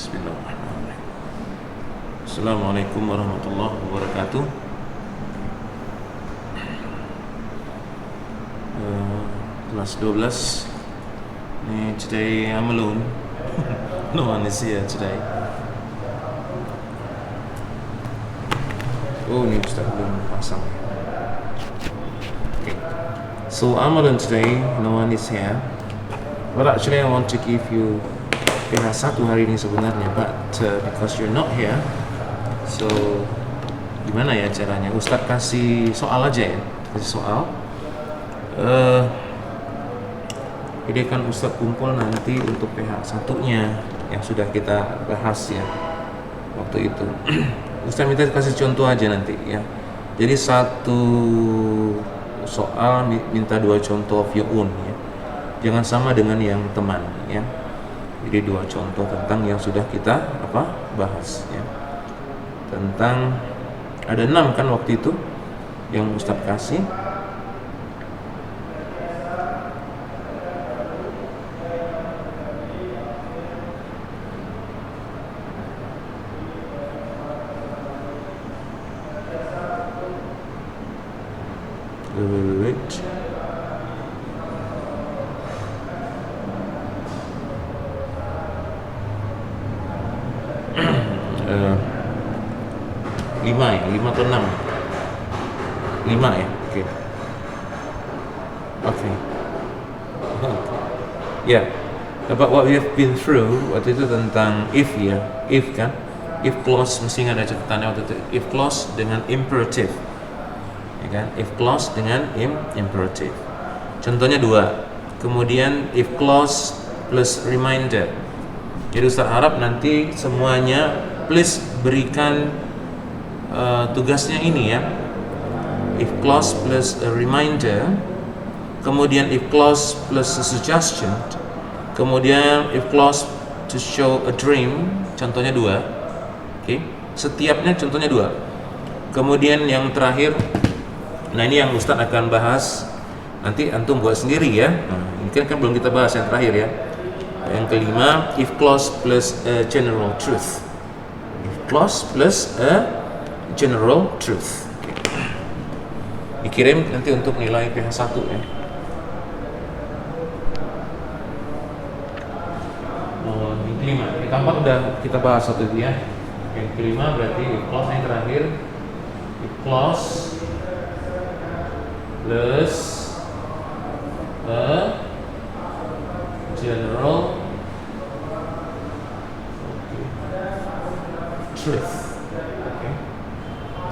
Bismillahirrahmanirrahim. Assalamualaikum warahmatullahi wabarakatuh. Kelas 12. Today I'm alone. No one is here today. Oh, ini Ustaz belum pasang. Okay. So I'm alone today. No one is here. But actually I want to give you PH1 hari ini sebenarnya, but because you're not here, so gimana ya caranya? Ustadz kasih soal aja ya, kasih soal. Jadi kan Ustadz kumpul nanti untuk PH1-nya yang sudah kita bahas ya waktu itu. Ustadz minta kasih contoh aja nanti ya. Jadi satu soal minta 2 contoh of your own ya. Jangan sama dengan yang teman ya. Jadi 2 contoh tentang yang sudah kita bahas ya. Tentang ada 6 kan waktu itu yang Ustadz kasih. Wait. 5 ya, 5 atau 6? 5 ya, oke. Ya, about what we have been through waktu itu tentang if ya, if kan, if clause mesti ada catatannya waktu itu, if clause dengan imperative, ya kan, if clause dengan imperative. Contohnya 2, kemudian if clause plus reminder. Jadi Ustaz harap nanti semuanya please berikan tugasnya ini ya, if clause plus a reminder, kemudian if clause plus a suggestion, kemudian if clause to show a dream, contohnya 2, oke. Setiapnya contohnya 2. Kemudian yang terakhir, nah ini yang Ustadz akan bahas, nanti antum buat sendiri ya. Mungkin kan belum kita bahas yang terakhir ya. Yang kelima, if clause plus a general truth, if clause plus a general truth. Okay. Dikirim nanti untuk nilai PH1 ya. Yang kelima, yang keempat udah kita bahas satu itu ya. Yang kelima berarti if clause yang terakhir, if clause plus a general truth.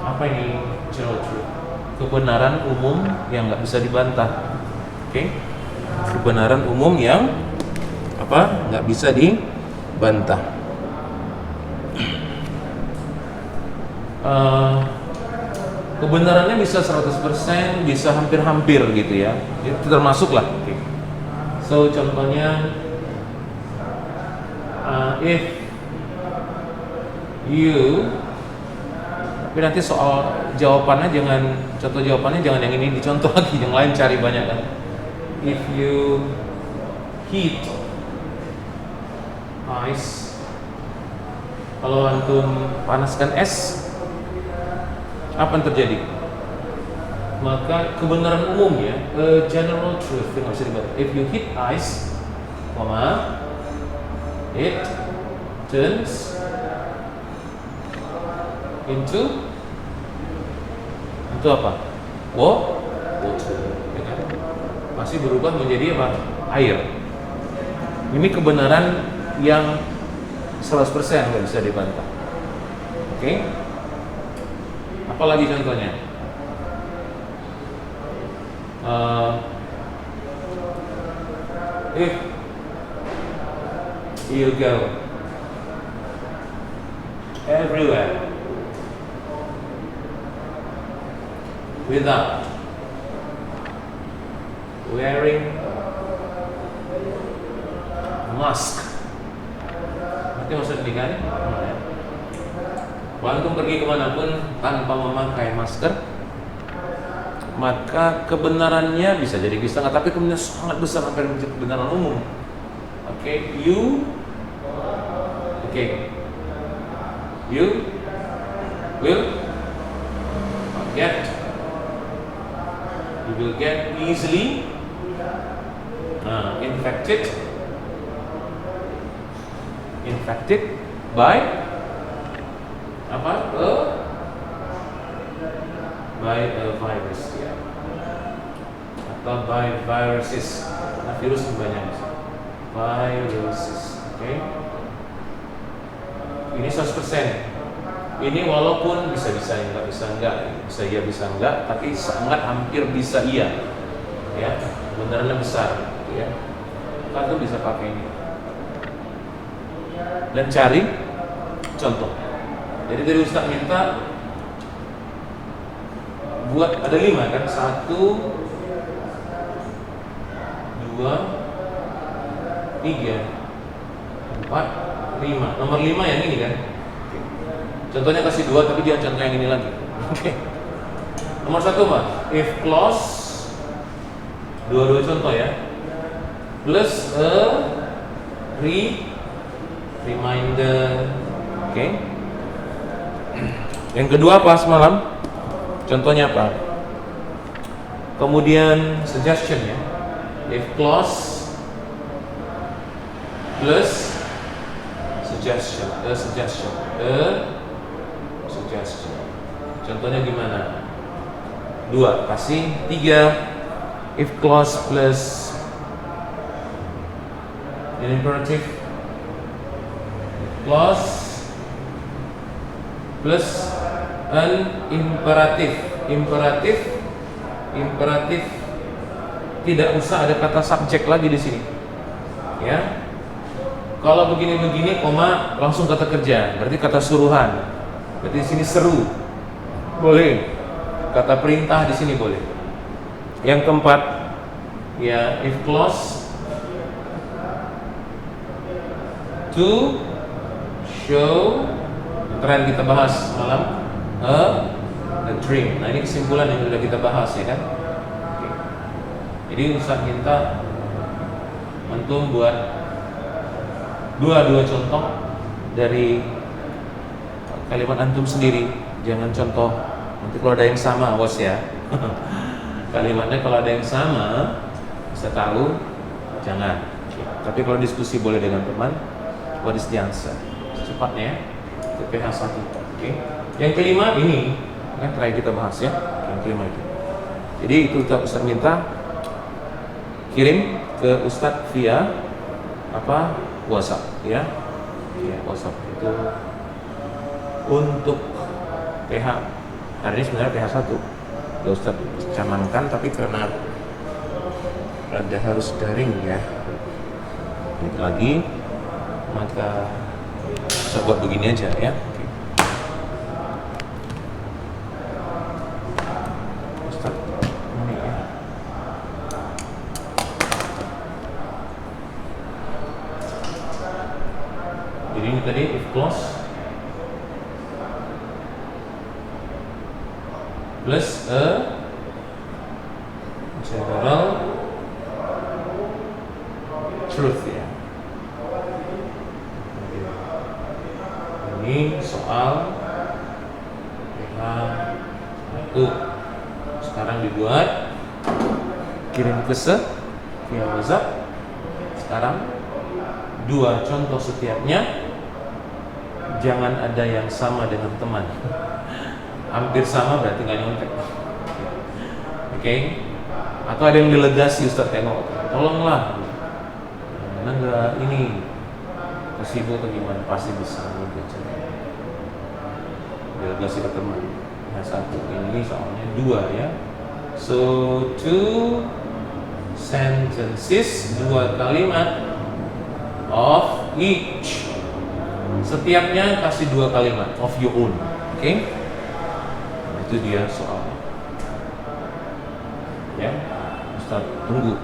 Apa ini general truth? Kebenaran umum yang nggak bisa dibantah. Oke? Kebenaran umum yang nggak bisa dibantah. Kebenarannya bisa 100%, bisa hampir-hampir gitu ya. Itu termasuk lah. Okay. So contohnya, if you, tapi nanti soal jawabannya contoh jawabannya jangan yang ini dicontoh lagi, yang lain cari banyak kan. If you heat ice, kalau antum panaskan es, apa yang terjadi? Maka kebenaran umum ya, general truth yang bisa dibaca. If you heat ice, it turns into apa? Water. Ya kan? Pasti berubah menjadi apa? Air. Ini kebenaran yang 100% nggak bisa dibantah. Oke? Apalagi contohnya? If you go everywhere without wearing mask, nanti maksud nikahnya kalau antum pergi kemanapun tanpa memakai masker, maka kebenarannya bisa jadi bisa nggak, tapi kebenarannya sangat besar, hampir menjadi kebenaran umum. Oke, you Okay. You will get. You will get easily infected by apa? By a virus, ya. Atau by viruses. Nah, virus banyak. Viruses, oke? Okay? Ini 100%. Ini walaupun bisa enggak, bisa iya bisa enggak, tapi sangat hampir bisa iya, ya, beneran besar, ya. Kan tuh bisa pakai ini. Dan cari contoh. Jadi dari Ustaz minta buat ada 5 kan, 1, 2, 3, 4, 5. Nomor 5 yang ini kan. Contohnya kasih 2, tapi jangan contoh yang ini lagi. Oke. Nomor 1 Pak, if clause, dua-dua contoh ya, plus a reminder. Oke. Yang kedua apa semalam? Contohnya apa? Kemudian suggestion ya, if clause plus suggestion. Contohnya gimana? 2, kasih 3. If clause plus an imperative, clause plus an imperative tidak usah ada kata subjek lagi di sini, ya. Kalau begini-begini, koma langsung kata kerja, berarti kata suruhan. Berarti di sini seru, boleh. Kata perintah di sini boleh. Yang keempat, ya, if clause to show, tren kita bahas malam, a dream. Nah ini kesimpulan yang sudah kita bahas ya kan. Oke. Jadi Ustaz minta antum buat dua contoh dari kalimat antum sendiri, jangan contoh nanti kalau ada yang sama, awas ya. Kalimatnya kalau ada yang sama bisa tahu, jangan. Tapi kalau diskusi boleh dengan teman, what is the answer? Secepatnya ke PH1. Oke. Yang kelima ini kan terakhir kita bahas ya, yang kelima itu. Jadi itu Ustaz minta kirim ke Ustaz via apa? WhatsApp ya. Ya, WhatsApp itu untuk PH. Hari ini sebenarnya PH1. Ya Ustaz canangkan, tapi karena ada harus daring ya. Ini lagi maka saya buat begini aja ya. Ustaz ini ya. Jadi ini tadi if clause plus a general truth ya. Ini soal PH1. Sekarang dibuat, kirim ke via WhatsApp. Sekarang 2 contoh setiapnya, jangan ada yang sama dengan teman. Hampir sama berarti nggak nyontek. Oke. Atau ada yang delegasi, Ustaz tengok, tolonglah, mana nggak ini kesibuk atau gimana, pasti bisa gitu. Delegasi ke teman. Nah, 1 ini soalnya 2 ya. So 2 sentences, 2 kalimat of each. Setiapnya kasih 2 kalimat of your own. Oke? Itu dia soalnya. Ya, Ustaz tunggu.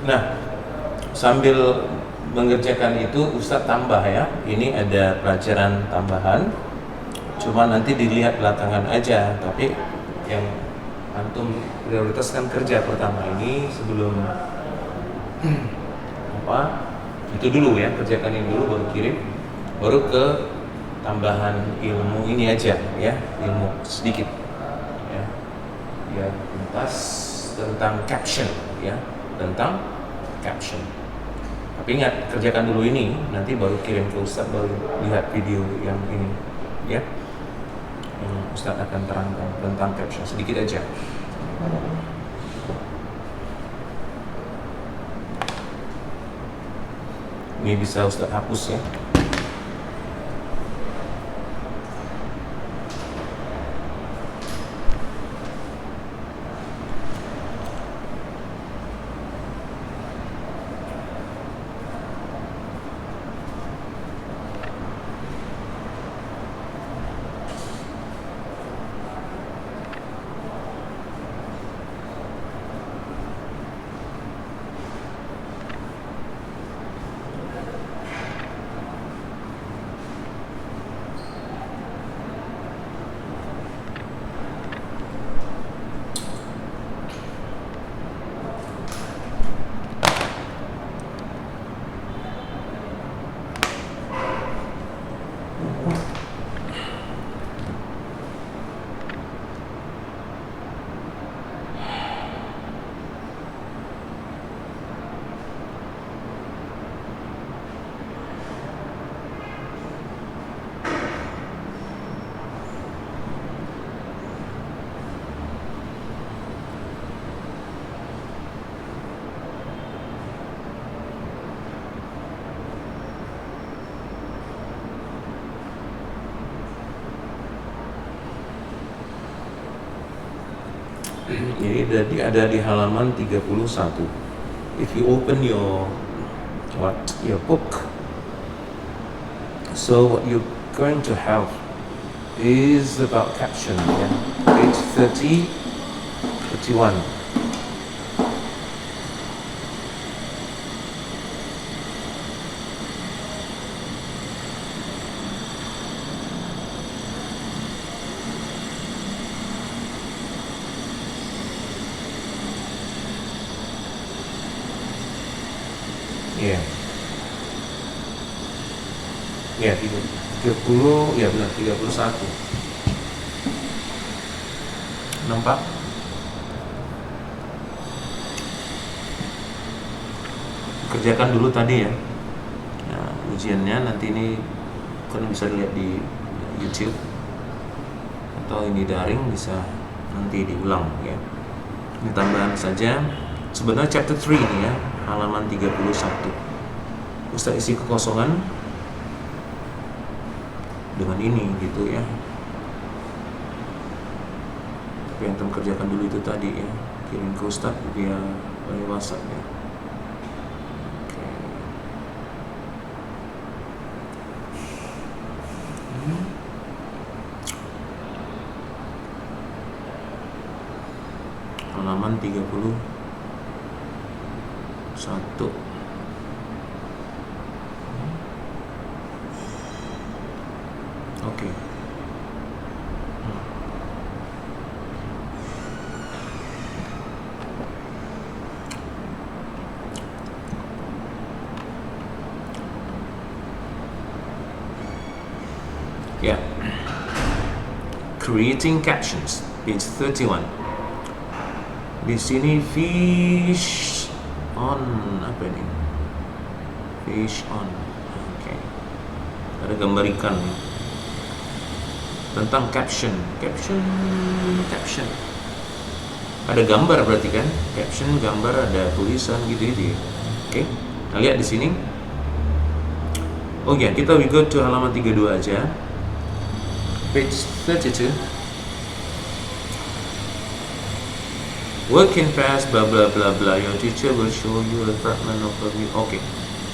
Nah, sambil mengerjakan itu Ustadz tambah ya, ini ada pelajaran tambahan, cuma nanti dilihat belakangan aja, tapi yang antum prioritaskan kerja pertama ini sebelum apa itu dulu ya, kerjakan ini dulu baru kirim, baru ke tambahan ilmu ini aja ya, ilmu sedikit ya, ya tuntas tentang caption ya, tentang caption. Tapi ingat, kerjakan dulu ini, nanti baru kirim ke Ustadz, baru lihat video yang ini ya, yang Ustadz akan terangkan tentang caption sedikit aja. Ini bisa Ustadz hapus ya. Jadi ada di halaman 31. If you open your book, so what you're going to have is about caption, yeah? Page 30, 31. Ya, ya 30, ya benar 31. Nampak? Kerjakan dulu tadi ya. Nah, ujiannya nanti ini kalian bisa lihat di YouTube atau ini daring, bisa nanti diulang ya. Ini tambahan saja. Sebenarnya chapter 3 ini ya, halaman 31. Ustaz isi kekosongan dengan ini gitu ya. Tapi yang teman kerjakan dulu itu tadi ya, kirim ke Ustaz via WhatsApp ya. Oke. Halaman 31. Oke. Ya. Creating captions, page 31. Di sini fish on, apa ini? Fish on. Oke. Ada gambar ikan ya. Tentang caption. Ada gambar berarti kan? Caption, gambar, ada tulisan gitu-gitu ya. Oke. Nah, lihat di sini. Oh ya, kita we go to halaman 32 aja. Page 32. Work in pairs bla bla bla bla. Your teacher will show you a fragment of a video. Oke.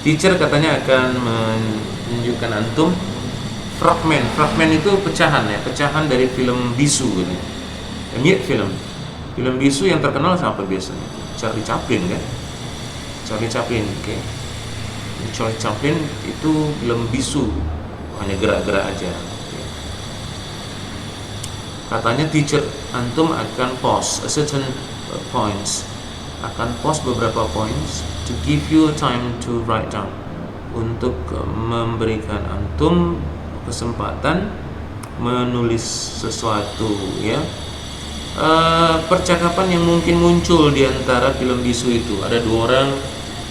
Teacher katanya akan menunjukkan antum fragment. Fragment itu pecahan ya, pecahan dari film bisu gitu. Mirip film bisu yang terkenal siapa biasanya? Charlie Chaplin kan? Charlie Chaplin, oke. Charlie Chaplin itu film bisu, hanya gerak-gerak aja. Okay. Katanya teacher antum akan pause a certain points, akan pause beberapa points to give you time to write down, untuk memberikan antum kesempatan menulis sesuatu, ya. Percakapan yang mungkin muncul di antara film bisu itu. Ada dua orang,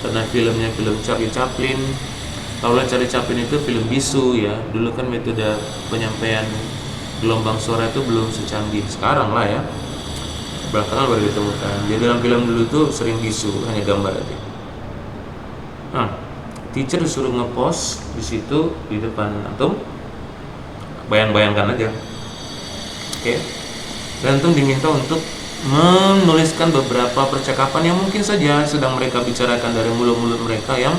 karena filmnya film Charlie Chaplin. Kalau Charlie Chaplin itu film bisu, ya. Dulu kan metode penyampaian gelombang suara itu belum secanggih sekarang lah, ya. Belakangan baru ditemukan. Jadi dalam film dulu itu sering bisu, hanya gambar aja. Nah, teacher disuruh ngepost di situ di depan antum. Bayang-bayangkan aja, oke. Dan antum diminta untuk menuliskan beberapa percakapan yang mungkin saja sedang mereka bicarakan dari mulut-mulut mereka yang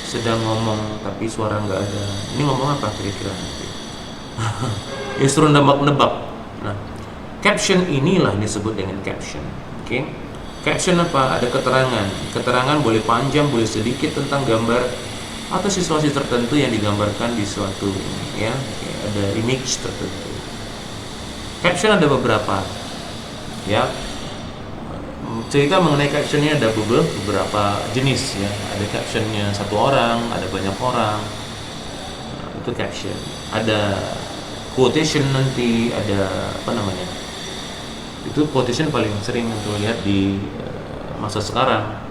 sedang ngomong tapi suara nggak ada. Ini ngomong apa kira-kira? Ya suruh nebak-nebak. Nah, caption inilah disebut dengan caption, oke. Caption apa? Ada keterangan. Keterangan boleh panjang, boleh sedikit tentang gambar atau situasi tertentu yang digambarkan di suatu, ya. Ada image tertentu. Caption ada beberapa, ya. Cerita mengenai captionnya ada beberapa jenis, ya. Ada captionnya satu orang, ada banyak orang. Nah, itu caption. Ada quotation nanti, ada apa namanya? Itu quotation paling sering untuk lihat di masa sekarang.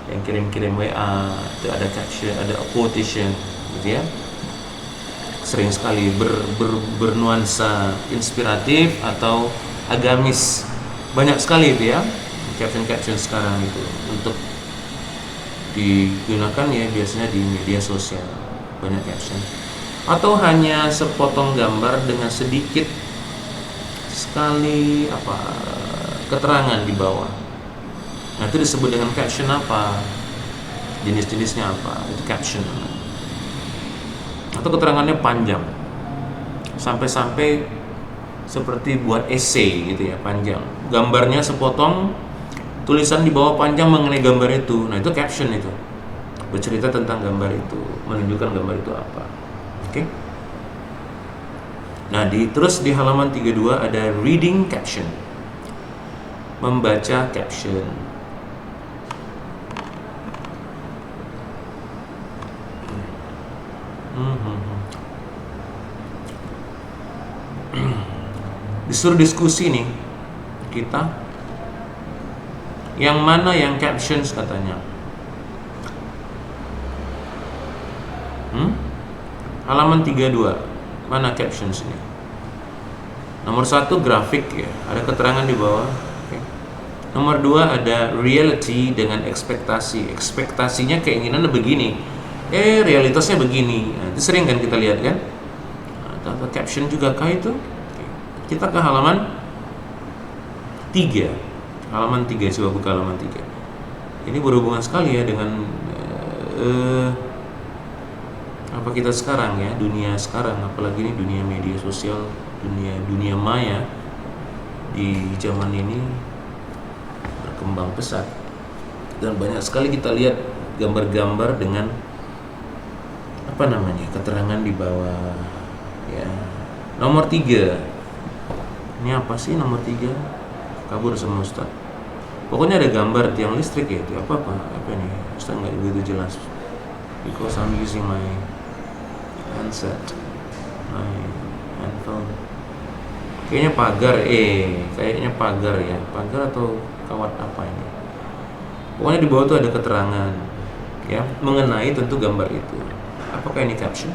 Yang kirim-kirim WA itu ada caption, ada quotation, gitu ya. Sering sekali bernuansa inspiratif atau agamis. Banyak sekali itu, ya, caption sekarang itu untuk digunakan, ya, biasanya di media sosial. Banyak caption. Atau hanya sepotong gambar dengan sedikit sekali keterangan di bawah. Nah, itu disebut dengan caption apa? Jenis-jenisnya apa? Itu caption. Atau keterangannya panjang, sampai seperti buat essay gitu, ya, panjang. Gambarnya sepotong, tulisan di bawah panjang mengenai gambar itu. Nah, itu caption itu. Bercerita tentang gambar itu, menunjukkan gambar itu apa. Oke. Nah, terus di halaman 32 ada reading caption. Membaca caption. Disuruh diskusi nih kita, yang mana yang captions katanya. Halaman 32, mana captions ini? Nomor 1 grafik, ya, ada keterangan di bawah. Okay. Nomor 2 ada reality dengan ekspektasi. Ekspektasinya keinginannya begini, realitasnya begini. Nah, itu sering kan kita lihat kan. Atau caption juga kah itu? Okay. Kita ke halaman 3. Halaman 3, coba buka halaman 3. Ini berhubungan sekali, ya, dengan apa kita sekarang, ya, dunia sekarang, apalagi ini dunia media sosial, dunia maya di zaman ini berkembang pesat, dan banyak sekali kita lihat gambar-gambar dengan apa namanya, keterangan di bawah, ya. Nomor 3, ini apa sih nomor 3? Kabur sama Ustaz. Pokoknya ada gambar tiang listrik, ya. Itu apa ini? Ustaz nggak begitu jelas, because I'm using my handset, my handphone. Kayaknya pagar, ya. Pagar atau kawat apa ini? Pokoknya di bawah tuh ada keterangan, ya, mengenai tentu gambar itu. Apakah ini caption?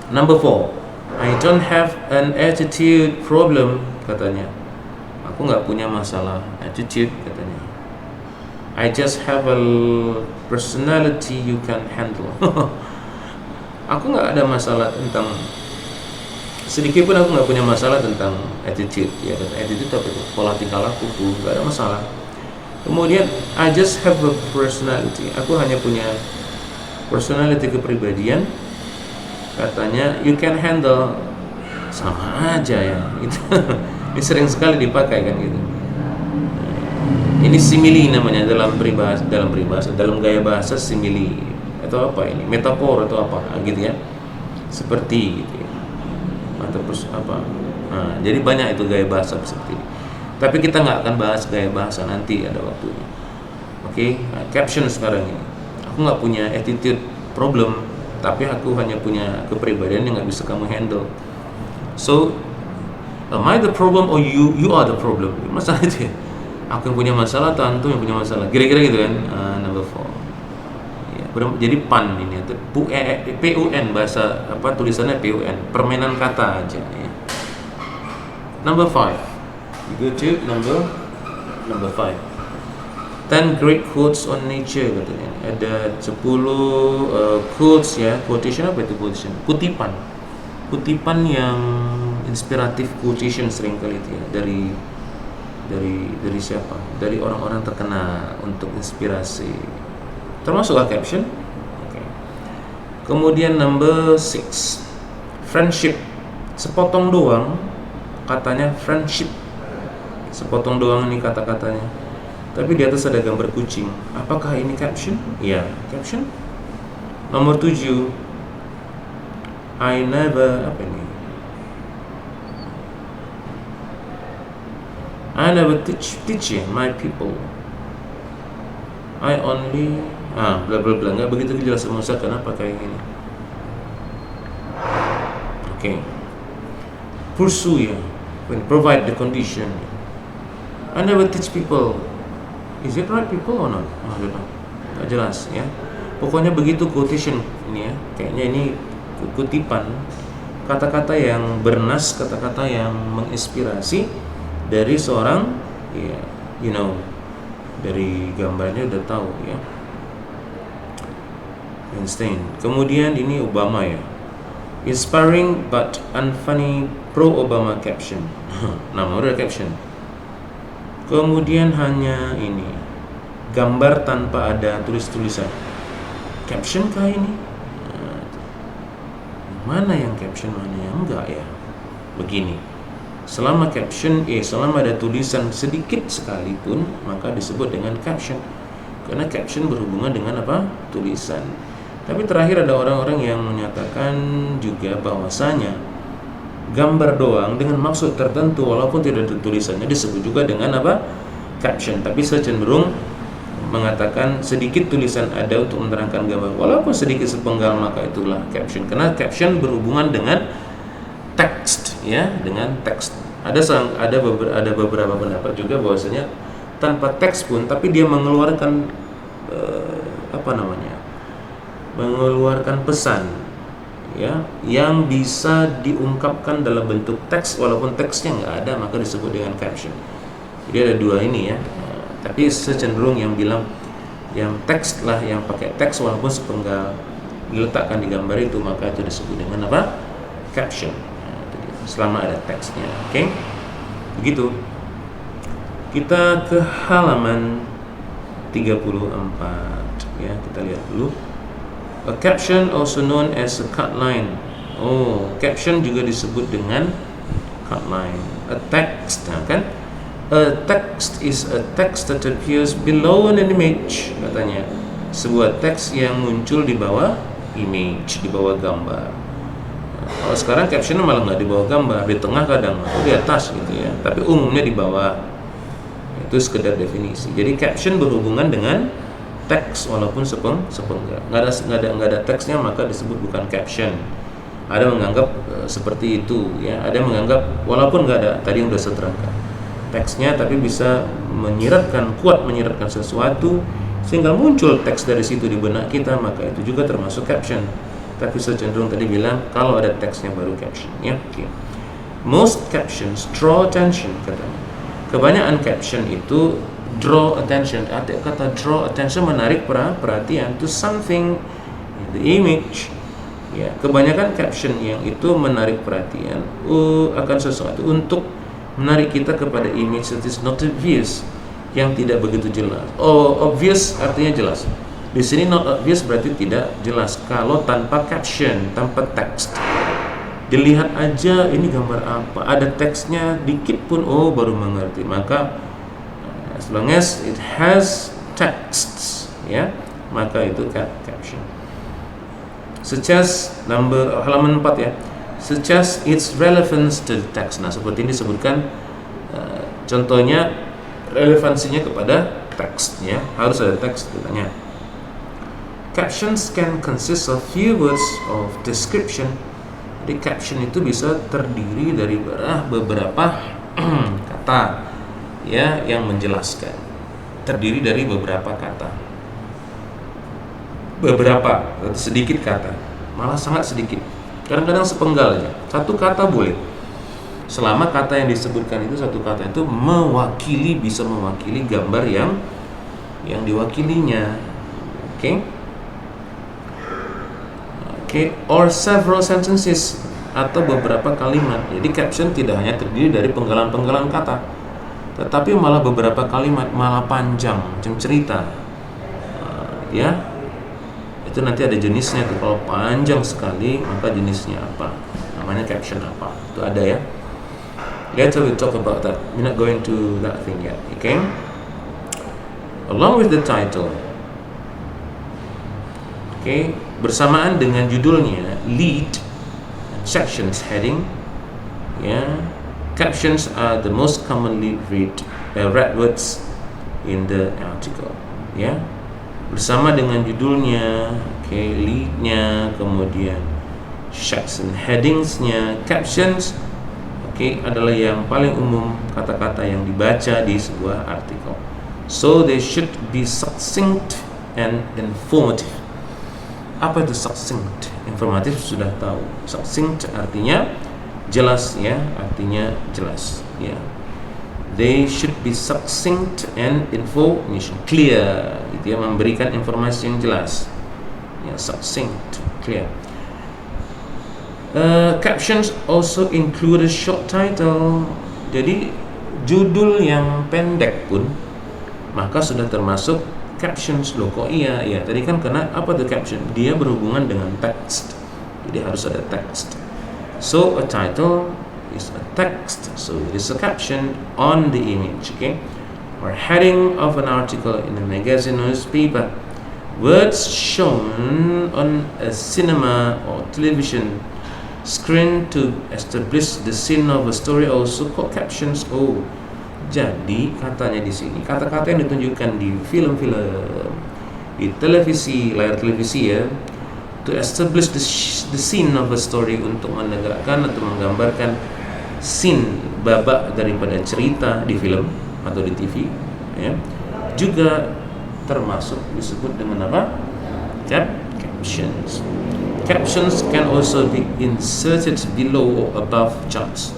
Number 4, I don't have an attitude problem, katanya. Aku nggak punya masalah attitude, katanya. I just have a personality you can handle. Aku nggak ada masalah tentang, sedikit pun aku nggak punya masalah tentang attitude, ya. Dan attitude apa itu? Pola tingkah lakuku, nggak ada masalah. Kemudian I just have a personality. Aku hanya punya personality, kepribadian. Katanya you can handle, sama aja, ya. Itu ini sering sekali dipakai kan gitu. Ini simile namanya dalam gaya bahasa simile atau apa ini? Metafor atau apa gitu ya. Seperti gitu ya. Atau apa? Nah, jadi banyak itu gaya bahasa seperti ini. Tapi kita nggak akan bahas gaya bahasa, nanti ada waktunya. Oke, nah, caption sekarang ini. Aku nggak punya attitude problem, tapi aku hanya punya kepribadian yang nggak bisa kamu handle. So, am I the problem or you are the problem? Masalah itu ya. Aku yang punya masalah atau antum yang punya masalah? Kira-kira gitu kan. Number 4. Ya, jadi pun ini atau PUN, bahasa apa tulisannya PUN, permainan kata aja ya. Number 5. You go to number 5. 10 great quotes on nature katanya. Ada 10 quotes ya. Quotation apa itu quotation? Kutipan yang inspiratif, quotation seringkali itu ya, dari siapa? Dari orang-orang terkenal untuk inspirasi. Termasuklah caption. Okay. Kemudian number 6. Friendship. Sepotong doang katanya friendship. Sepotong doang ini kata-katanya. Tapi di atas ada gambar kucing. Apakah ini caption? Iya, caption. Nomor 7. I never teach my people. I only bla bla bla, nggak begitu jelas Musa kenapa kayak gini. Oke. Pursue ya. Provide the condition. I never teach people. Is it right people or not? I don't know. Nggak jelas ya. Pokoknya begitu quotation ini ya. Kayaknya ini kutipan kata-kata yang bernas, kata-kata yang menginspirasi dari seorang ya, dari gambarnya udah tahu ya, Einstein. Kemudian ini Obama ya, inspiring but unfunny pro Obama caption. Nama udah caption. Kemudian hanya ini gambar tanpa ada tulisan. Caption kah ini? Mana yang caption, mana yang enggak ya? Begini. Selama ada tulisan sedikit sekalipun, maka disebut dengan caption. Karena caption berhubungan dengan apa? Tulisan. Tapi terakhir ada orang-orang yang menyatakan juga bahwasanya gambar doang dengan maksud tertentu walaupun tidak ada tulisannya disebut juga dengan apa? Caption. Tapi saya cenderung mengatakan sedikit tulisan ada untuk menerangkan gambar walaupun sedikit sepenggal, maka itulah caption. Karena caption berhubungan dengan teks ya, dengan teks. Ada beberapa pendapat juga bahwasanya tanpa teks pun tapi dia mengeluarkan mengeluarkan pesan ya yang bisa diungkapkan dalam bentuk teks walaupun teksnya nggak ada, maka disebut dengan caption. Jadi ada dua ini ya. Tapi secenderung yang bilang yang teks lah, yang pakai teks walaupun sepenggal diletakkan di gambar itu, maka itu disebut dengan apa? Caption. Selama ada teksnya, oke? Begitu. Kita ke halaman 34 ya, kita lihat dulu. A caption also known as a cut line. Oh, caption juga disebut dengan cut line. A text, kan? A text is a text that appears below an image, katanya. Sebuah teks yang muncul di bawah image, di bawah gambar. Kalau sekarang caption malah nggak di bawah gambar, di tengah kadang atau di atas gitu ya. Tapi umumnya di bawah. Itu sekedar definisi. Jadi caption berhubungan dengan teks walaupun sepenggal. Nggak ada teksnya maka disebut bukan caption. Ada menganggap seperti itu ya. Ada menganggap walaupun nggak ada, tadi yang udah saya terangkan teksnya, tapi bisa kuat menyiratkan sesuatu sehingga muncul teks dari situ di benak kita, maka itu juga termasuk caption. Tapi saya cenderung tadi bilang kalau ada teksnya baru caption ya. Okay. Most captions draw attention, katanya. Kebanyakan caption itu draw attention. Kata draw attention menarik perhatian to something, the image. Ya, kebanyakan caption yang itu menarik perhatian akan sesuatu untuk menarik kita kepada image that is not obvious, yang tidak begitu jelas. Obvious artinya jelas. Di sini not obvious berarti tidak jelas. Kalau tanpa caption, tanpa teks, dilihat aja ini gambar apa, ada teksnya dikit pun baru mengerti. Maka As long as it has texts, ya, maka itu caption. Such as halaman 4 ya. Such as its relevance to the text. Nah, seperti ini disebutkan contohnya relevansinya kepada teks, ya. Harus ada teks katanya. Captions can consist of few words of description. Jadi caption itu bisa terdiri dari beberapa kata, ya, yang menjelaskan. Terdiri dari beberapa kata. Beberapa, sedikit kata. Malah sangat sedikit. Kadang-kadang sepenggal aja. Satu kata boleh. Selama kata yang disebutkan itu, satu kata itu bisa mewakili gambar yang diwakilinya. Oke, or several sentences, atau beberapa kalimat. Jadi caption tidak hanya terdiri dari penggalan-penggalan kata, tetapi malah beberapa kalimat, malah panjang, macam cerita. Ya, itu nanti ada jenisnya tuh. Kalau panjang sekali, maka jenisnya apa? Namanya caption apa? Itu ada ya. Later we'll talk about that. We're not going to that thing yet. Okay? Along with the title. Okay, bersamaan dengan judulnya, lead, sections, heading. Ya, captions are the most commonly read words in the article. Ya, bersama dengan judulnya, leadnya, kemudian section headingsnya, captions, adalah yang paling umum kata-kata yang dibaca di sebuah artikel. So they should be succinct and informative. Apa itu succinct? Informatif sudah tahu. Succinct artinya jelas, ya, artinya jelas, ya. They should be succinct and information clear, itu ya, memberikan informasi yang jelas, ya, succinct, clear. Captions also include a short title. Jadi judul yang pendek pun maka sudah termasuk captions. Loh, kok iya? Ya, tadi kan karena apa tuh caption? Dia berhubungan dengan text. Jadi harus ada text. So a title is a text. So it is a caption on the image, or heading of an article in a magazine or newspaper. Words shown on a cinema or television screen to establish the scene of a story also called captions. Oh, jadi katanya di sini kata-kata yang ditunjukkan di film-film, di televisi, layar televisi, ya, to establish the scene of a story, untuk menegakkan atau menggambarkan scene, babak daripada cerita di film atau di TV, ya, juga termasuk disebut dengan apa? Captions. Captions can also be inserted below or above charts.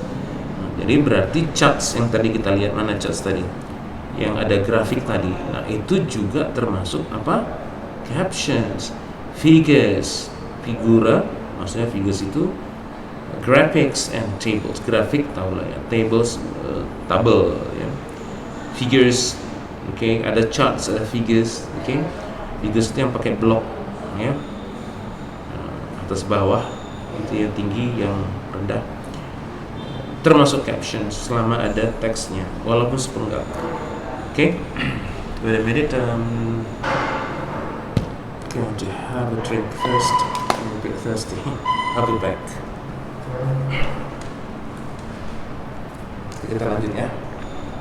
Jadi berarti charts yang tadi kita lihat, mana charts tadi? Yang ada grafik tadi. Nah, itu juga termasuk apa? Captions. Figures, figura, maksudnya figures itu graphics and tables. Grafik tahu lah ya, tables, tabel, ya. Figures, ada charts, ada figures, figures itu yang pakai blok, ya, atas bawah, itu yang tinggi, yang rendah, termasuk caption selama ada teksnya, walaupun sepenggal. Wait a minute. I want to have a drink first. I'm a bit thirsty. I'll be back. Kita lanjut ya.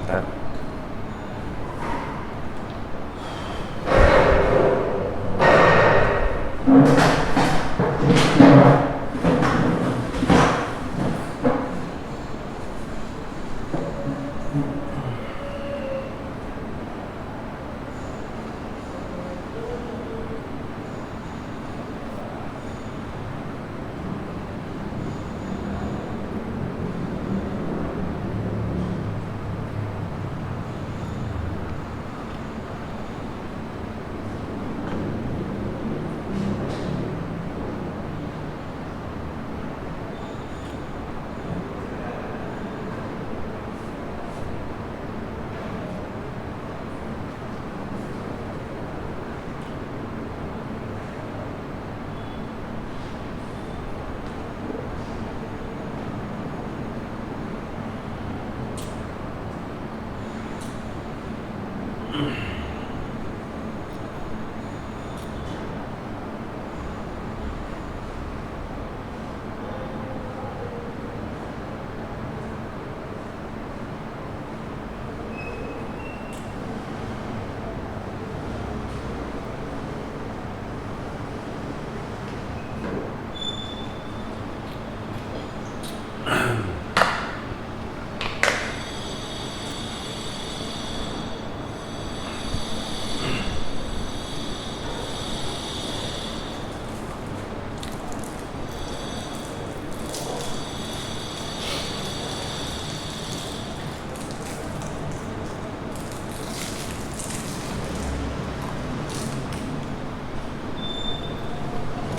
Bentar.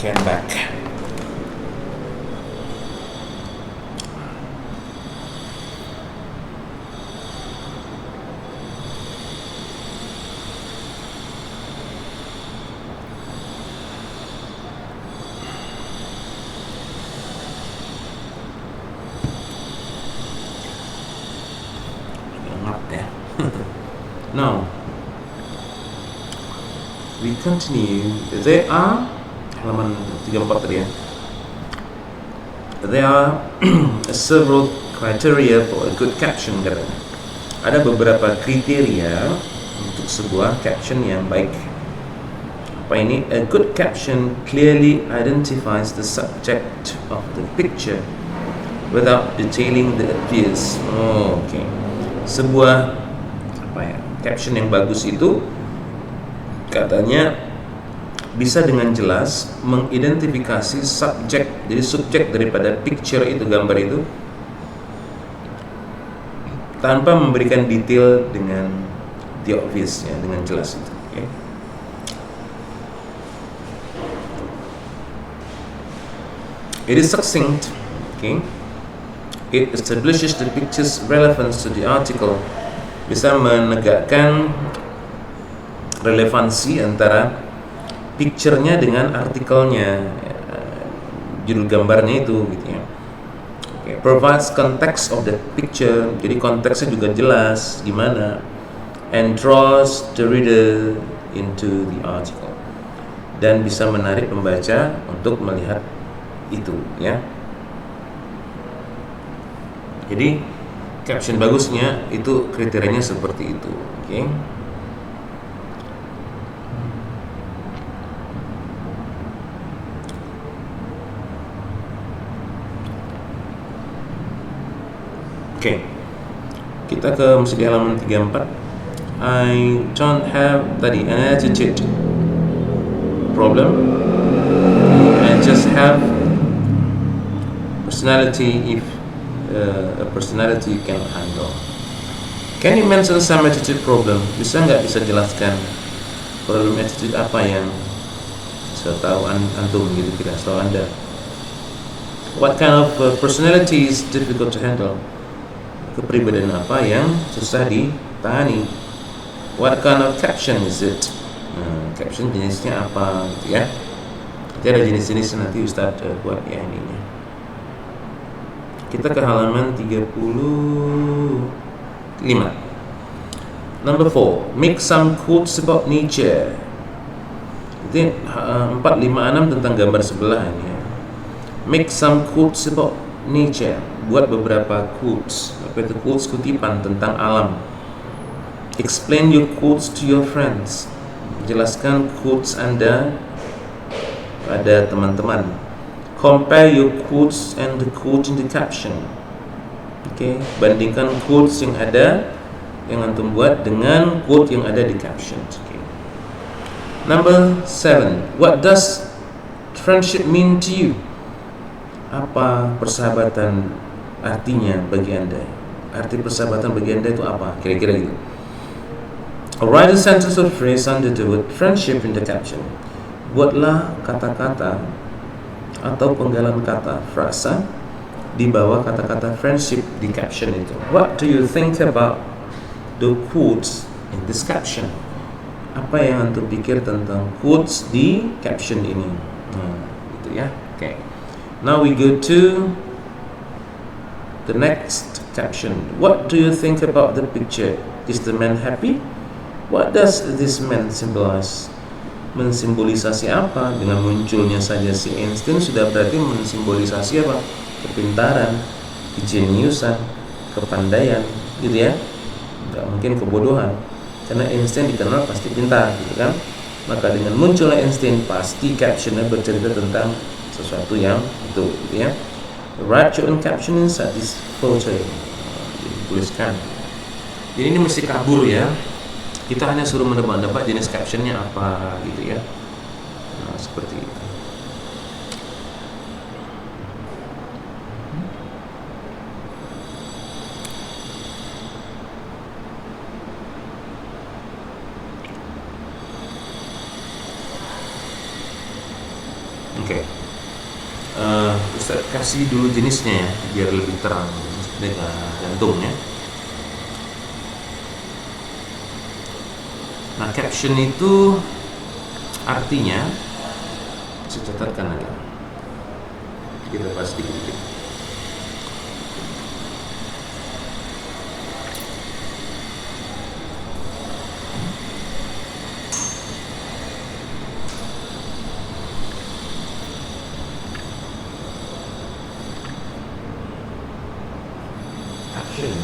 Okay, I'm back. Now, we continue. There are halaman 34 tadi ya. There are several criteria for a good caption katanya. Ada beberapa kriteria untuk sebuah caption yang baik. Apa ini? A good caption clearly identifies the subject of the picture without detailing the appears. Okay. Sebuah caption yang bagus itu katanya bisa dengan jelas mengidentifikasi subjek, jadi subjek daripada picture itu, gambar itu, tanpa memberikan detail dengan the obvious ya, dengan jelas itu. Okay. It is succinct. Okay. It establishes the picture's relevance to the article. Bisa menegakkan relevansi antara picture-nya dengan artikelnya, judul gambarnya itu gitu ya. Okay. Provides context of the picture, jadi konteksnya juga jelas gimana, and draws the reader into the article, dan bisa menarik pembaca untuk melihat itu ya. Jadi caption bagusnya itu kriterianya seperti itu. Oke. Oke. Kita ke masih di halaman 34. I don't have tadi an attitude problem. I just have personality if a personality can handle. Can you mention some attitude problem? Bisa jelaskan problem attitude apa yang setahu antum gitu, kira setahu anda. What kind of personality is difficult to handle? Kepribadian apa yang susah ditangani? What kind of caption is it? Caption jenisnya apa gitu ya. Nanti ada jenis-jenis nanti Ustaz buat ya ininya. Kita ke halaman 35. Number 4, make some quotes about nature. Itu 456 tentang gambar sebelah ini ya. Make some quotes about nature. Buat beberapa quotes. Apa itu quotes? Kutipan tentang alam. Explain your quotes to your friends. Jelaskan quotes Anda pada teman-teman. Compare your quotes and the quote in the caption. Okay, bandingkan quotes yang ada yang antum buat dengan quote yang ada di caption. Okay. Number 7. What does friendship mean to you? Apa persahabatan artinya bagi Anda? Arti persahabatan bagi Anda itu apa? Kira-kira gitu. Write a sentence or phrase under the word friendship in the caption. Buatlah kata-kata atau penggalan kata, frasa di bawah kata-kata friendship di caption itu. What do you think about the quotes in this caption? Apa yang antum pikir tentang quotes di caption ini? Gitu ya. Okay. Now we go to the next caption. What do you think about the picture? Is the man happy? What does this man symbolize? Mensimbolisasi apa? Dengan munculnya saja si Einstein sudah berarti mensimbolisasi apa? Kepintaran, kejeniusan, kepandaian, gitu ya. Nggak mungkin kebodohan, karena Einstein dikenal pasti pintar, gitu kan. Maka dengan munculnya Einstein pasti captionnya bercerita tentang sesuatu yang itu, gitu ya. Write your own caption inside this photo. Dituliskan. Jadi ini mesti kabur ya. Kita hanya suruh menebak-nebak jenis captionnya apa gitu ya. Nah, seperti itu. Oke. Ustaz kasih dulu jenisnya ya, biar lebih terang dengan jantungnya. Nah, caption itu artinya, saya catatkan aja. Kita bahas dikit-dikit. Caption.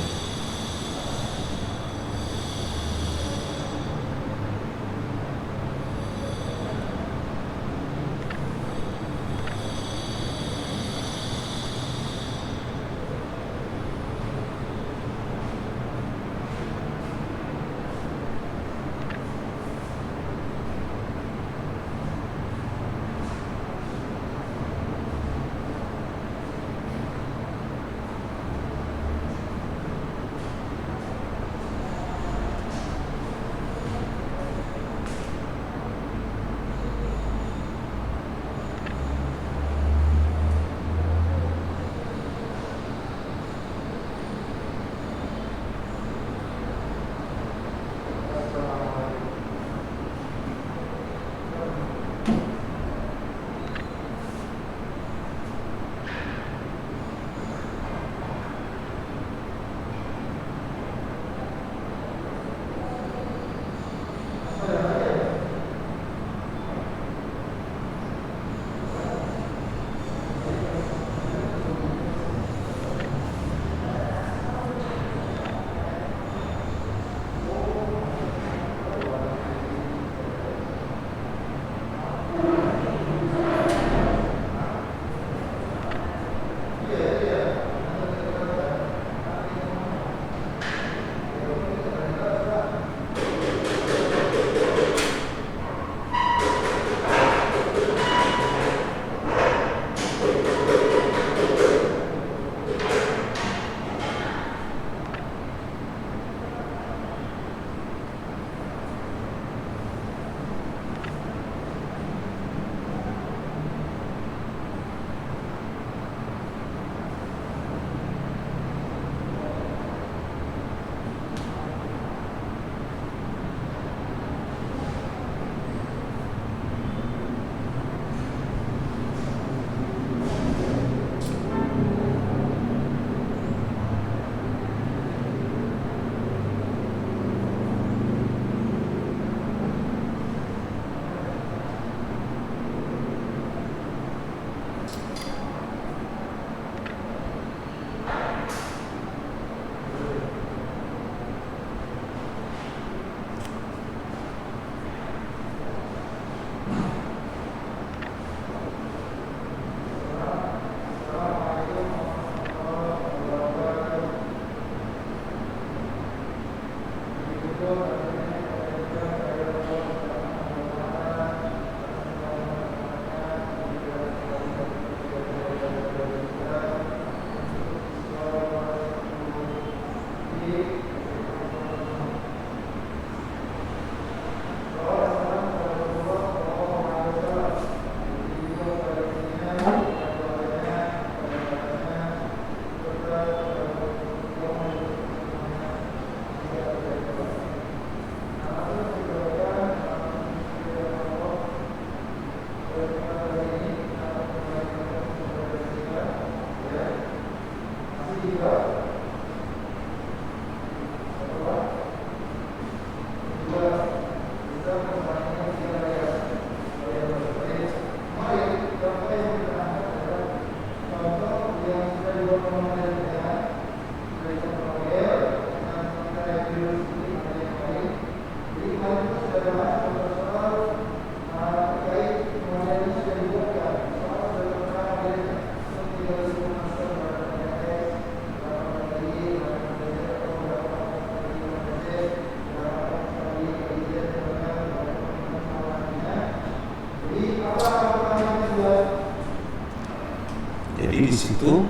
Jadi di situ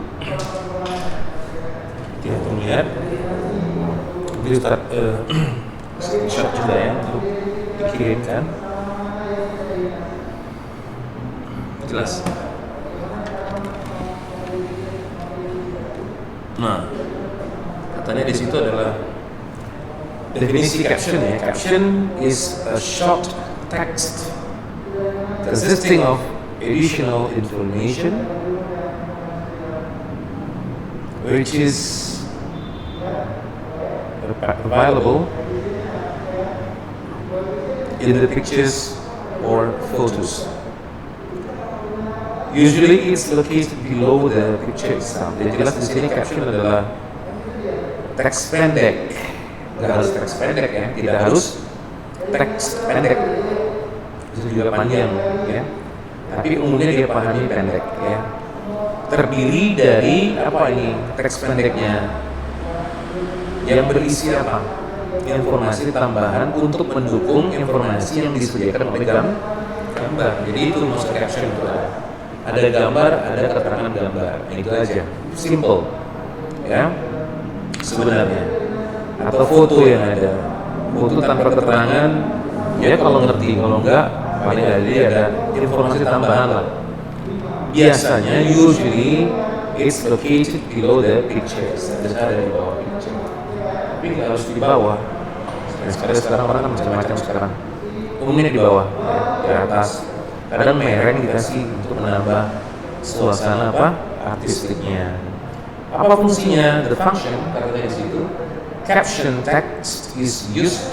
kita lihat kita screenshot juga ya untuk dikirimkan. Jelas. Nah, katanya di situ adalah definisi caption ya. Caption is a short text consisting of additional information which is available in the pictures or photos. Usually it's located below the picture itself. Jadi jelas di sini caption adalah teks pendek. Nggak harus teks pendek ya, tidak harus teks pendek. Itu juga panjang ya. Tapi umumnya dia pahami pendek ya. Terdiri dari apa ini teks pendeknya? Yang berisi apa? Informasi tambahan untuk mendukung informasi yang disediakan oleh gambar. Jadi itu maksud caption itu. Ada gambar, ada keterangan gambar. Itu aja. Simple. Ya. Sebenarnya. Atau foto yang ada. Foto tanpa keterangan, ya kalau ngerti, kalau enggak paling ada informasi tambahan lah. Biasanya usually it's located below the pictures. Ada di bawah picture. Tapi nggak harus di bawah. Sekarang orang kan macam-macam sekarang. Umumnya di bawah, di atas. Kadang mereng dikasih untuk menambah suasana apa artistiknya. Apa fungsinya? The function katanya di situ. Caption text is used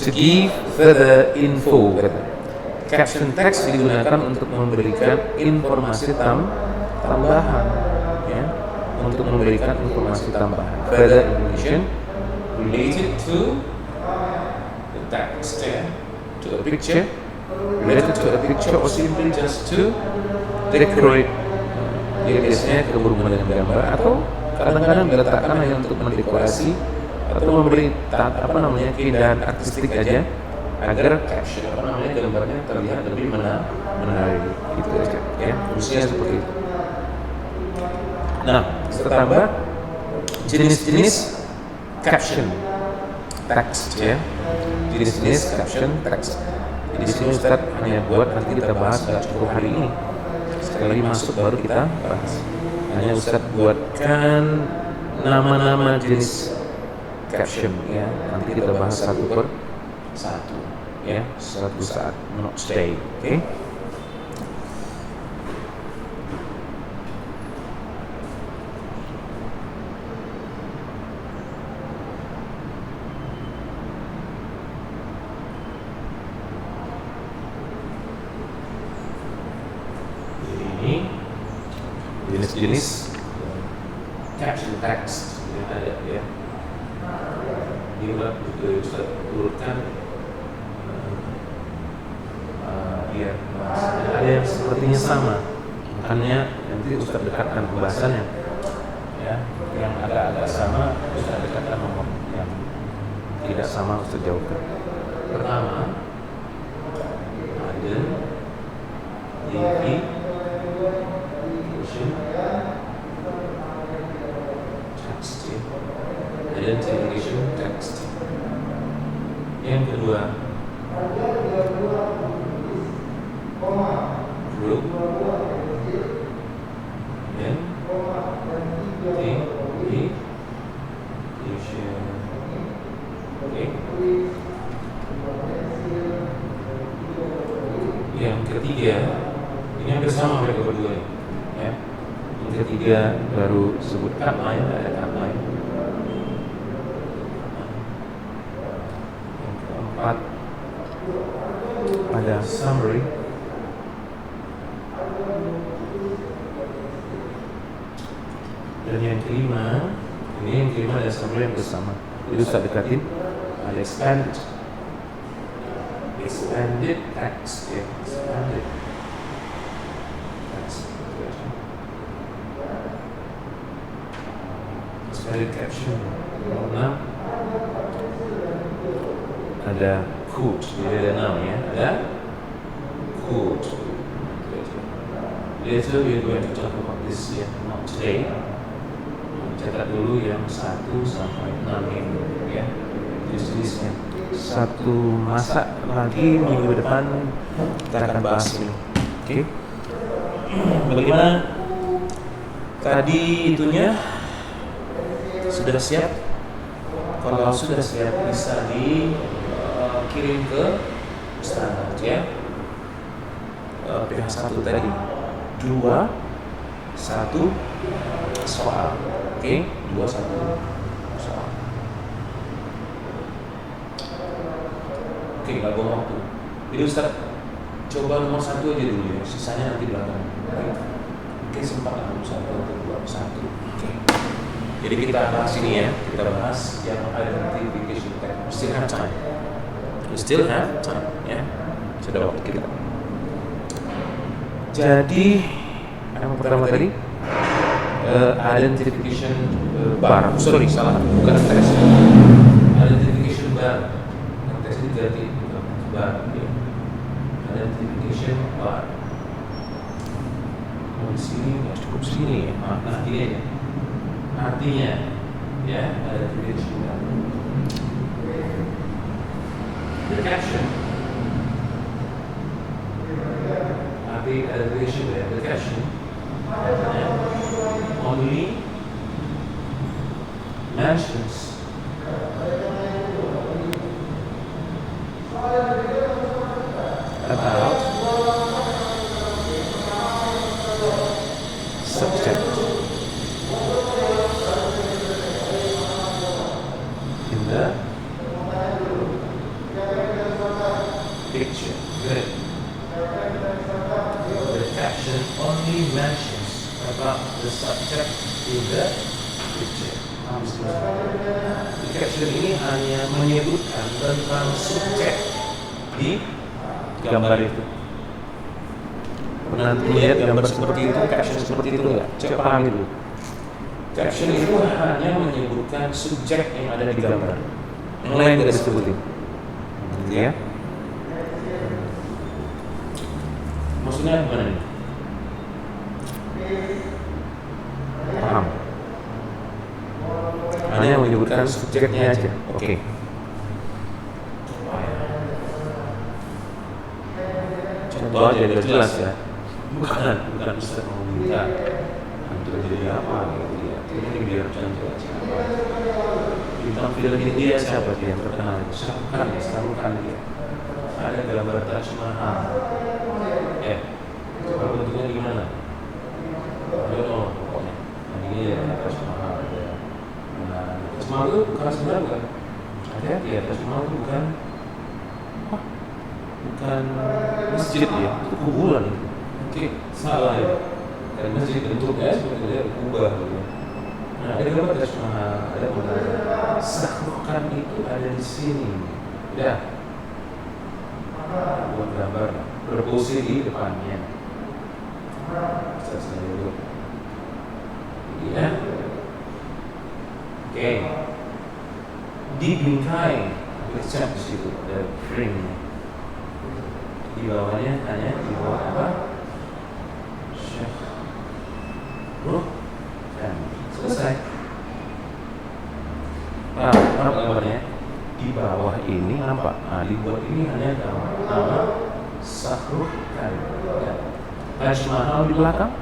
to give further info. Caption text digunakan untuk memberikan informasi tambahan, ya, untuk memberikan informasi tambahan. Further information related to the text, ya, to a picture, related to a picture, or simply just to decorate. Jadi biasanya berhubungan dengan gambar atau kadang-kadang diletakkan hanya untuk mendekorasi atau memberi keindahan artistik aja agar caption gambarnya terlihat lebih menarik gitu aja ya, fungsinya seperti itu. Nah, tambah jenis-jenis caption text ya, jenis-jenis caption text. Jadi di sini Ustadz hanya buat nanti kita bahas nggak cukup hari ini. Sekali lagi masuk baru kita bahas. Hanya Ustadz buatkan nama-nama jenis caption ya. Nanti kita bahas satu per satu ya, suatu saat, not today, oke? Jenis-jenis caption text yang ada ya. Ini Ustaz urutkan biar ada yang sepertinya sama. Makanya nanti Ustaz dekatkan pembahasannya ya. Yang agak-agak sama Ustaz dekatkan nomor, yang tidak sama Ustaz jauhkan. Pertama ada identification text. Yang kedua group identification. Oke. Yang ketiga, ini hampir sama mereka berdua ya. Yang ketiga baru sebut cut line, ada cut line. Ada summary, dan yang kelima ada summary yang bersama. Itu saya dekatin. Ada expanded text ya, expanded text, expanded caption. Nah, ada quote, jadi ada 6 ya, ada quote. Later we are going to talk about this ya, not today. Catat dulu yang 1 sampai 6 ini ya, jenis-jenisnya. satu masa lagi minggu depan kita akan bahas ini. Oke. Bagaimana tadi itunya? Sudah siap? Kalau sudah siap bisa dikirim ke Ustaz ya. PH 1 tadi 2 1 soal. Oke, 2 1 soal. Oke, nggak buang waktu. Jadi Ustaz coba nomor 1 aja dulu ya, sisanya nanti belakang. Oke, sempat nomor 1 atau 2 1. Oke. Jadi kita bahas ini ya, kita bahas yang identification tag. Still have time. Still have time ya. Sudah waktu kita. Jadi yang pertama tadi identification bar. Sorry, salah, bukan tes. Identification bar. Yang tes itu ganti bar. Ya. Identification bar. Di sini nggak cukup sini ya. Nah ini aja. Artinya ya identification bar. The caption. Arti identification ya. The caption. Only mentions about subject in the picture. Good. The caption only mentions about the subject in the picture. Caption ini hanya menyebutkan tentang subjek di gambar itu. Pernah lihat gambar seperti itu, caption seperti itu nggak? Coba pahami dulu. Caption itu hanya menyebutkan subjek yang ada di gambar. Yang lain nggak disebutin. Ya? Maksudnya gimana nih? Paham? Hanya menyebutkan subjeknya aja. Oke. Contoh aja biar jelas ya. Bukan Ustaz mau minta untuk jadi apa gitu ya. Ini biar contoh aja. Bintang film India siapa dia yang terkenal? Shahrukh Khan dia. Ada gambar Taj Mahal. Coba bentuknya gimana? Pokoknya. Nah, ini ya Taj Mahal. Taj Mahal itu bukan sebenarnya bukan. Hati-hati ya, Taj Mahal itu bukan masjid ya, itu kuburan itu. Oke, salah ya. Dan masjid bentuknya seperti dia kubah gitu. Nah, ada gambar Taj Mahal, ada menara. Shahrukh Khan itu ada di sini. Ya. Buat gambar berpose di depannya. Saya dulu. Ya. Oke. Di bingkai dicap di situ ada frame. Di bawahnya hanya di bawah apa? Shahrukh Khan. Selesai. Nah, apa gambarnya? Di bawah ini nampak. Nah, di bawah ini hanya nama Shahrukh Khan. Ya. Taj Mahal di belakang.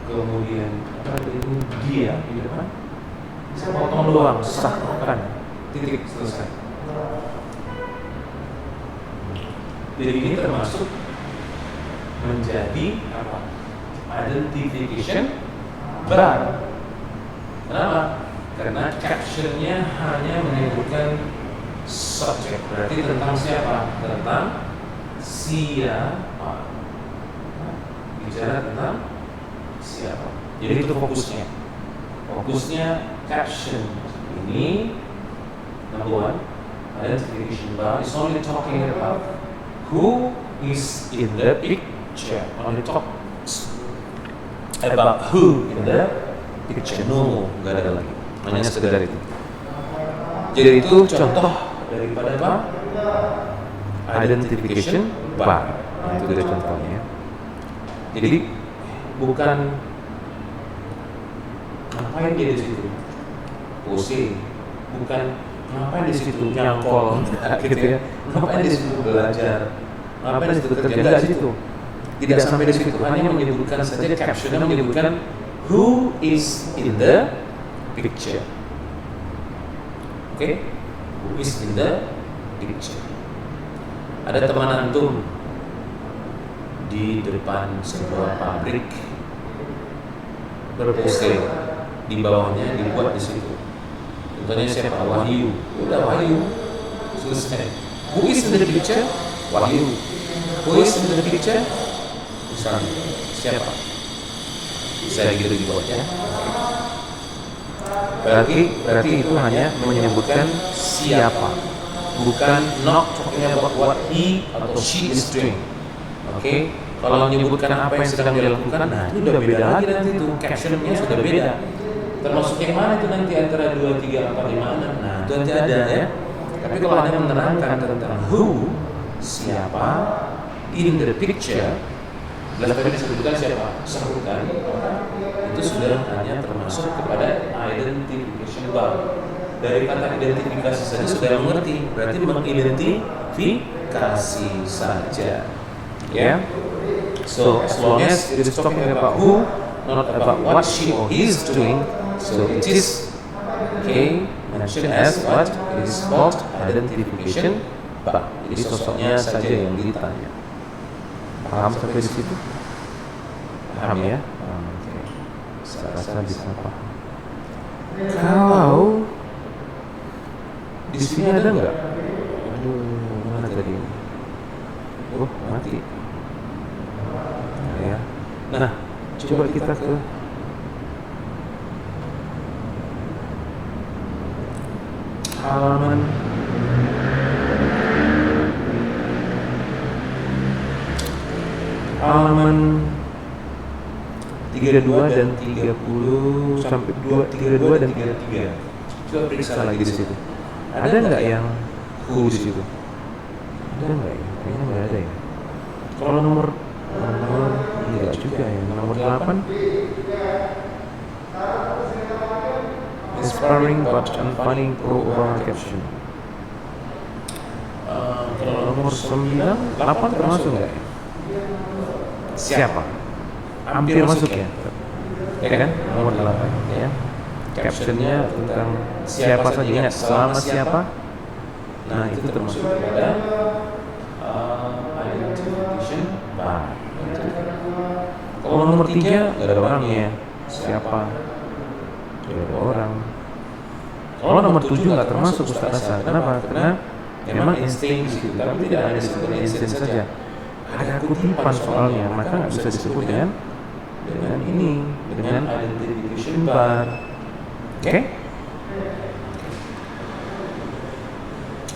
Kemudian apa ini dia di depan. Bisa potong doang Shahrukh Khan. Titik selesai. Jadi ini termasuk menjadi apa? Identification bar. Kenapa? Karena captionnya hanya menyebutkan subjek, berarti tentang siapa? Tentang siapa? Bicara tentang siapa? Jadi itu fokusnya. Fokusnya caption ini number one, identification bar is only talking about who is in the picture. Only talks about who in the picture. No, nggak ada lagi. Hanya sekedar itu. Jadi itu contoh daripada apa? Identification bar. Nah, itu dari contohnya. Jadi bukan ngapain dia di situ? Pose. Bukan ngapain di situ nyangkol gitu ya, ngapain di situ belajar, ngapain di situ kerja, enggak di situ. Tidak sampai di situ, hanya menyebutkan saja, captionnya menyebutkan who is in the picture. Oke? Who is in the picture. Ada teman antum di depan sebuah pabrik berpose, di bawahnya dibuat di situ. Contohnya siapa? Wahyu. Udah Wahyu. Selesai. Who is in the picture? Wahyu. Who is in the picture? Misalnya, siapa? Saya gitu dibuat ya. Berarti itu hanya menyebutkan siapa, bukan not talking about what he atau she is doing. Oke? Kalau menyebutkan apa yang sedang dilakukan, nah itu udah beda lagi nanti itu, captionnya sudah beda. Termasuk yang mana itu nanti antara 2, 3, 4, 5, 6. Nah, itu nanti ada ya. Tapi kalau hanya menerangkan tentang who, siapa, in the picture, belakangnya disebutkan siapa, sebutan, itu sudah hanya termasuk kepada identification bar. Dari kata identifikasi saja sudah mengerti, berarti mengidentifikasi saja. Ya. So as long as it is talking about who, not about what she or he is doing, so it is mentioned as what it is called identification bar. Jadi sosoknya saja yang ditanya. Paham sampai di situ? Paham ya? Oke. Saya rasa bisa paham. Kalau di sini ada nggak? Aduh, mana tadi? Oh, mati. Ya. Nah, coba kita ke halaman halaman 32 dan 30 sampai 32 dan 33. Coba periksa lagi di situ. Ada nggak yang who di situ? Ada nggak ya? Kayaknya nggak ada ya. Kalau nomor enggak juga ya. Nomor 8 inspiring but unfunny pro-Obama caption. Kalau nomor 9, 8 termasuk nggak ya? Siapa? Hampir masuk ya? Ya kan? Nomor 8 ya. Captionnya tentang siapa saja, ingat selama siapa. Nah itu termasuk pada identification bar. Kalau nomor 3 nggak ada orangnya, siapa? Nggak ada orang. Kalau nomor 7 nggak termasuk Ustaz Hasan. Kenapa? Karena memang insting di situ, tapi tidak hanya disebut insting saja. Ada kutipan soalnya, maka nggak bisa disebut dengan ini, dengan identification bar. Oke?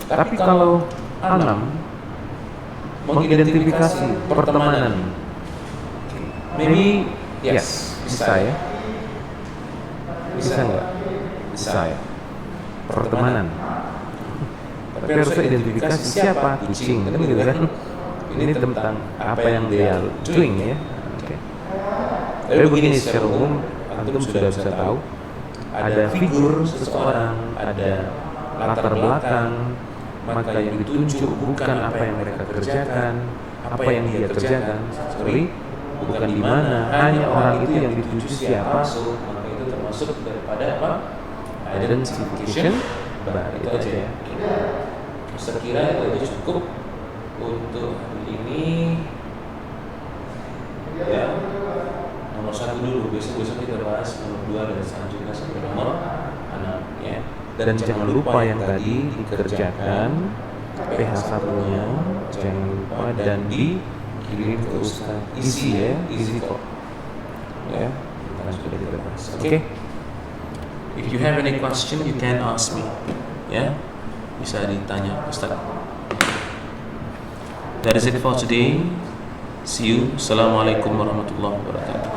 Tapi kalau 6 mengidentifikasi pertemanan, maybe yes, bisa ya? Bisa nggak? Bisa ya? Pertemanan. Tapi harusnya identifikasi siapa? Kucing, kan gitu kan? Ini tentang apa yang dia doing ya. Oke. Tapi begini, secara umum antum sudah bisa tahu ada figur seseorang, ada latar belakang, maka yang ditunjuk bukan apa yang mereka kerjakan, apa yang dia kerjakan, sorry, bukan di mana, hanya orang itu yang dituju siapa, maka itu termasuk daripada apa? Identification bar. Itu aja ya. Saya kira itu cukup untuk hari ini ya. Nomor 1 dulu, besok kita bahas nomor 2 dan selanjutnya sampai nomor 6 ya. Dan jangan lupa yang tadi dikerjakan PH1-nya, jangan lupa dan dikirim ke Ustaz. Easy ya, easy kok. Ya, karena sudah kita bahas. Oke. If you have any question, you can ask me. Ya, bisa ditanya Ustaz. That is it for today. See you. Assalamualaikum warahmatullahi wabarakatuh.